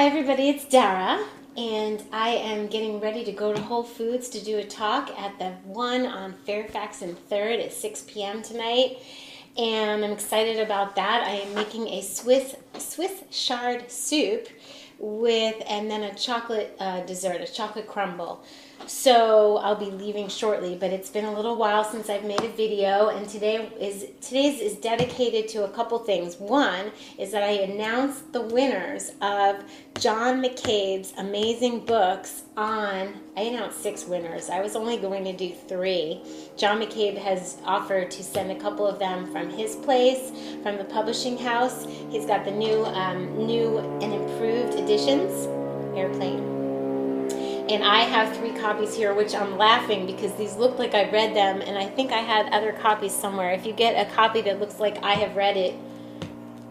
Hi everybody, it's Dara, and I am getting ready to go to Whole Foods to do a talk at the one on Fairfax and 3rd at 6 p.m. tonight, and I'm excited about that. I am making a Swiss chard soup and then a chocolate dessert, a chocolate crumble. So I'll be leaving shortly, but it's been a little while since I've made a video, and today's is dedicated to a couple things. One is that I announced the winners of John McCabe's amazing books I announced 6 winners. I was only going to do 3. John McCabe has offered to send a couple of them from his place, from the publishing house. He's got the new and improved editions, Airplane. And I have 3 copies here, which I'm laughing because these look like I read them, and I think I had other copies somewhere. If you get a copy that looks like I have read it,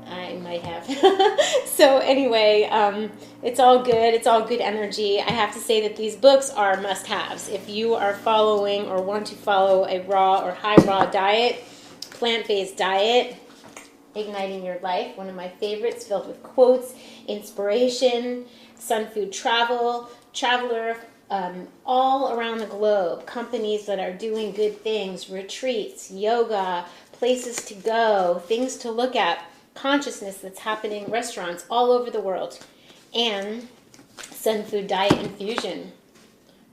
I might have. So anyway, it's all good. It's all good energy. I have to say that these books are must-haves. If you are following or want to follow a raw or high-raw diet, plant-based diet, Igniting Your Life, one of my favorites, filled with quotes, inspiration, Sun Food Traveler, all around the globe, companies that are doing good things, retreats, yoga, places to go, things to look at, consciousness that's happening, restaurants all over the world, and Sun Food Diet Infusion.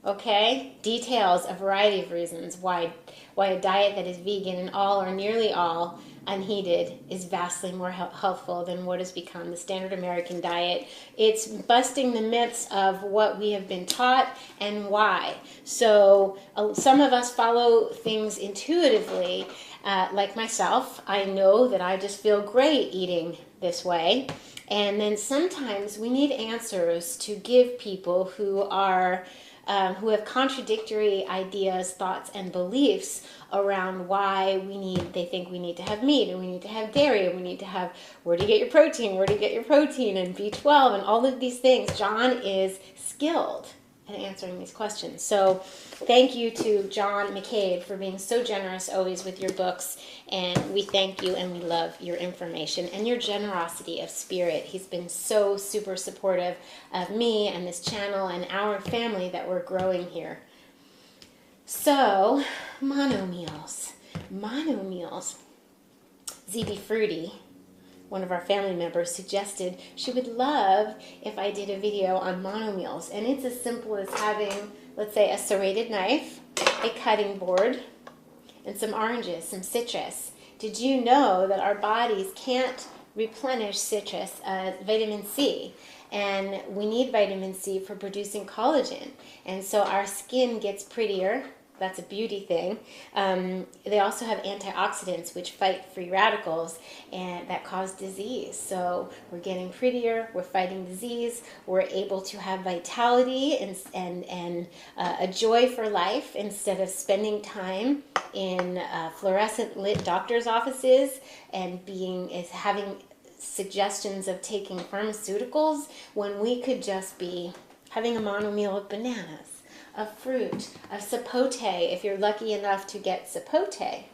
Okay? Details a variety of reasons why a diet that is vegan and all or nearly all unheated is vastly more healthful than what has become the standard American diet. It's busting the myths of what we have been taught and why. So some of us follow things intuitively, like myself. I know that I just feel great eating this way. And then sometimes we need answers to give people who have contradictory ideas, thoughts, and beliefs around why they think we need to have meat, and we need to have dairy, and we need to have where to get your protein, and B12, and all of these things. John is skilled at answering these questions. So thank you to John McCabe for being so generous always with your books, and we thank you and we love your information and your generosity of spirit. He's been so super supportive of me and this channel and our family that we're growing here. So, mono meals. ZB Fruity, one of our family members, suggested she would love if I did a video on mono meals. And it's as simple as having, let's say, a serrated knife, a cutting board, and some oranges, some citrus. Did you know that our bodies can't replenish citrus, vitamin C? And we need vitamin C for producing collagen. And so our skin gets prettier. That's a beauty thing. They also have antioxidants which fight free radicals and that cause disease. So we're getting prettier, we're fighting disease, we're able to have vitality and a joy for life instead of spending time in fluorescent lit doctor's offices and having suggestions of taking pharmaceuticals when we could just be having a mono meal of bananas, of fruit, of sapote, if you're lucky enough to get sapote.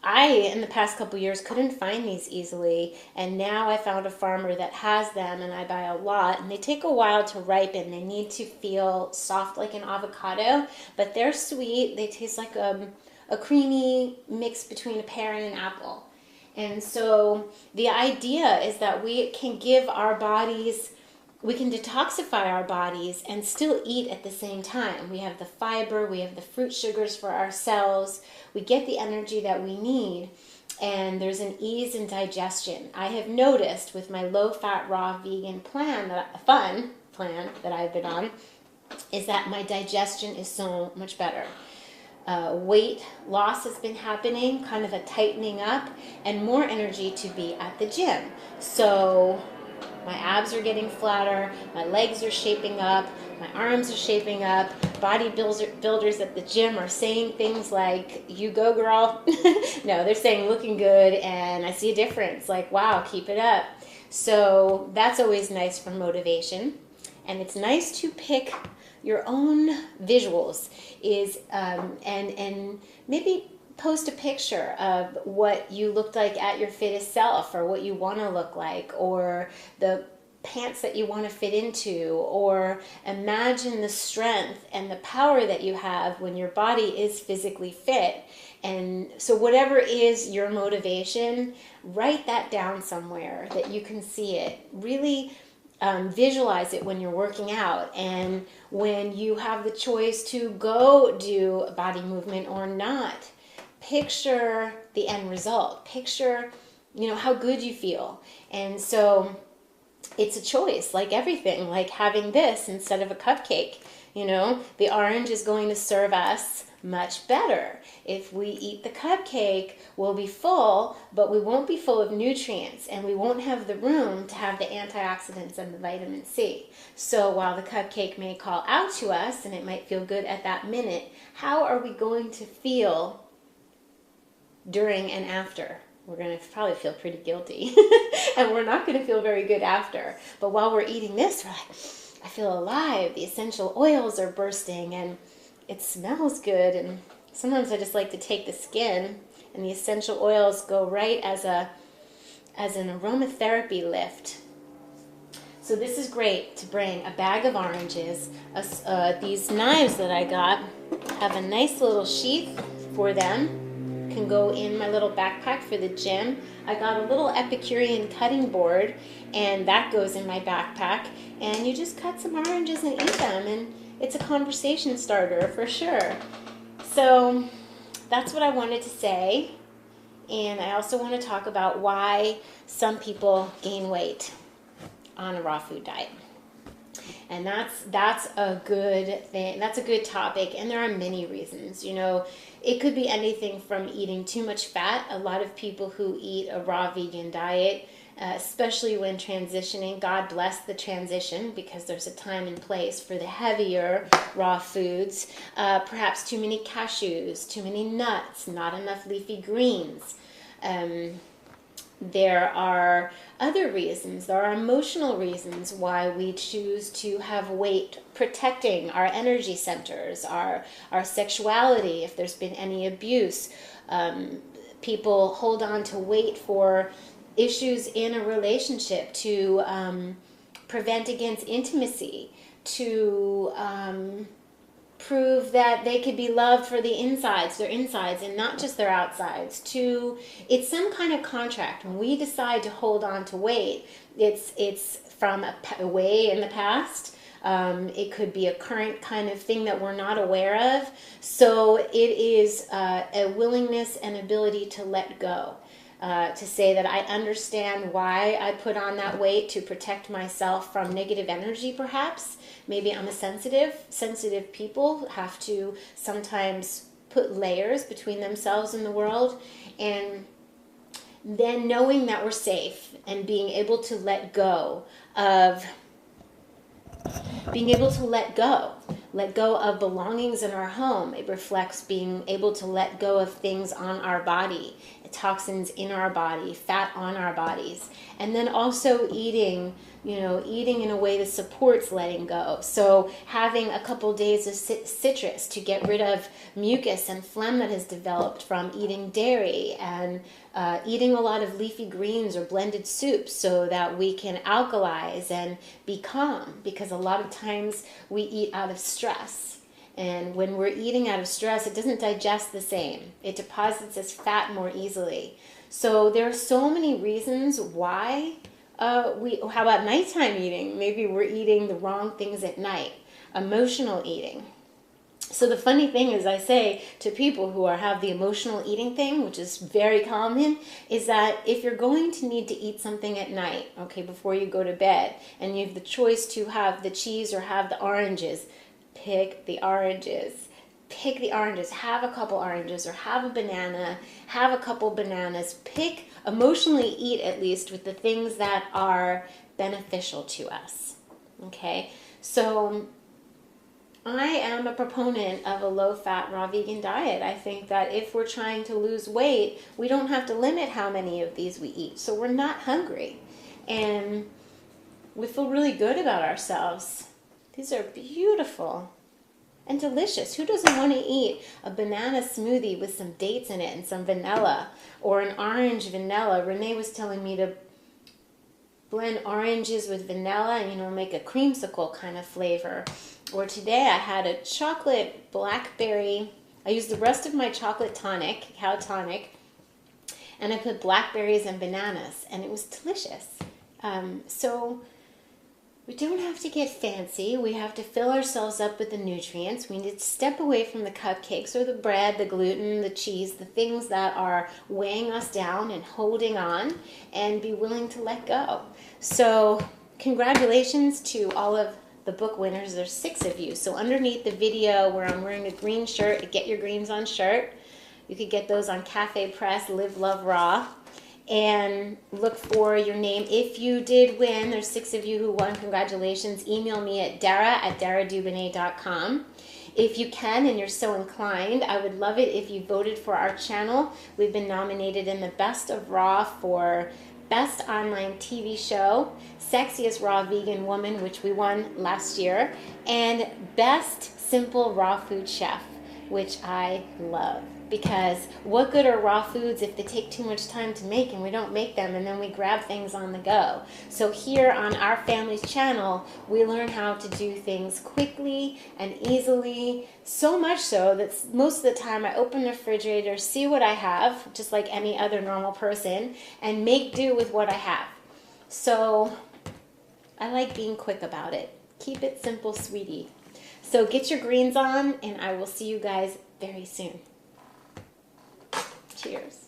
I, in the past couple years, couldn't find these easily, and now I found a farmer that has them, and I buy a lot, and they take a while to ripen. They need to feel soft like an avocado, but they're sweet. They taste like a creamy mix between a pear and an apple. And so the idea is that we can detoxify our bodies and still eat at the same time. We have the fiber, we have the fruit sugars for our cells, we get the energy that we need, and there's an ease in digestion. I have noticed with my low-fat, raw, vegan fun plan that I've been on, is that my digestion is so much better. Weight loss has been happening, kind of a tightening up, and more energy to be at the gym. So my abs are getting flatter, my legs are shaping up, my arms are shaping up. Bodybuilders at the gym are saying things like, "You go, girl." No, they're saying looking good, and I see a difference. Like, wow, keep it up. So that's always nice for motivation. And it's nice to pick your own visuals and maybe post a picture of what you looked like at your fittest self, or what you want to look like, or the pants that you want to fit into, or imagine the strength and the power that you have when your body is physically fit. And so whatever is your motivation, write that down somewhere that you can see it. Really visualize it when you're working out, and when you have the choice to go do a body movement or not. Picture the end result. Picture, how good you feel. And so it's a choice, like everything, like having this instead of a cupcake. The orange is going to serve us much better. If we eat the cupcake, we'll be full, but we won't be full of nutrients, and we won't have the room to have the antioxidants and the vitamin C. So while the cupcake may call out to us, and it might feel good at that minute, how are we going to feel during and after? We're going to probably feel pretty guilty, and we're not going to feel very good after. But while we're eating this, we're like, I feel alive. The essential oils are bursting, and it smells good. And sometimes I just like to take the skin, and the essential oils go right as an aromatherapy lift. So this is great to bring a bag of oranges. These knives that I got have a nice little sheath for them. Can go in my little backpack for the gym. I got a little Epicurean cutting board, and that goes in my backpack. And you just cut some oranges and eat them, and it's a conversation starter for sure. So that's what I wanted to say. And I also want to talk about why some people gain weight on a raw food diet. And that's a good thing. That's a good topic, and there are many reasons. It could be anything from eating too much fat. A lot of people who eat a raw vegan diet, especially when transitioning, God bless the transition, because there's a time and place for the heavier raw foods. Perhaps too many cashews, too many nuts, not enough leafy greens. There are other reasons. There are emotional reasons why we choose to have weight, protecting our energy centers, our sexuality, if there's been any abuse. People hold on to weight for issues in a relationship, to prevent against intimacy, to prove that they could be loved for their insides and not just their outsides. It's some kind of contract. When we decide to hold on to weight, it's from a way in the past. It could be a current kind of thing that we're not aware of. So it is a willingness and ability to let go. To say that I understand why I put on that weight, to protect myself from negative energy, perhaps. Maybe I'm a sensitive people have to sometimes put layers between themselves and the world. And then knowing that we're safe and being able to let go of belongings in our home. It reflects being able to let go of things on our body, toxins in our body, fat on our bodies. And then also eating in a way that supports letting go. So having a couple days of citrus to get rid of mucus and phlegm that has developed from eating dairy, and eating a lot of leafy greens or blended soups so that we can alkalize and be calm, because a lot of times we eat out of stress. And when we're eating out of stress, it doesn't digest the same. It deposits as fat more easily. So there are so many reasons why how about nighttime eating? Maybe we're eating the wrong things at night. Emotional eating. So the funny thing is, I say to people who have the emotional eating thing, which is very common, is that if you're going to need to eat something at night, okay, before you go to bed, and you have the choice to have the cheese or have the oranges, pick the oranges. Pick the oranges. Have a couple oranges, or have a banana. Have a couple bananas. Emotionally eat at least with the things that are beneficial to us. Okay? So I am a proponent of a low-fat, raw vegan diet. I think that if we're trying to lose weight, we don't have to limit how many of these we eat. So we're not hungry. And we feel really good about ourselves. These are beautiful and delicious. Who doesn't want to eat a banana smoothie with some dates in it and some vanilla, or an orange vanilla? Renee was telling me to blend oranges with vanilla and, you know, make a creamsicle kind of flavor. Or today I had a chocolate blackberry. I used the rest of my chocolate tonic, cacao tonic, and I put blackberries and bananas, and it was delicious. So we don't have to get fancy. We have to fill ourselves up with the nutrients. We need to step away from the cupcakes or the bread, the gluten, the cheese, the things that are weighing us down and holding on, and be willing to let go. So congratulations to all of the book winners. There's 6 of you. So underneath the video where I'm wearing a green shirt, a Get Your Greens On shirt, you could get those on Cafe Press, Live, Love, Raw. And look for your name. If you did win, there's 6 of you who won. Congratulations. Email me at dara@daradubinet.com. If you can and you're so inclined, I would love it if you voted for our channel. We've been nominated in the Best of Raw for Best Online TV Show, Sexiest Raw Vegan Woman, which we won last year, and Best Simple Raw Food Chef, which I love. Because what good are raw foods if they take too much time to make and we don't make them and then we grab things on the go? So here on our family's channel, we learn how to do things quickly and easily, so much so that most of the time I open the refrigerator, see what I have, just like any other normal person, and make do with what I have. So I like being quick about it. Keep it simple, sweetie. So get your greens on, and I will see you guys very soon. Cheers.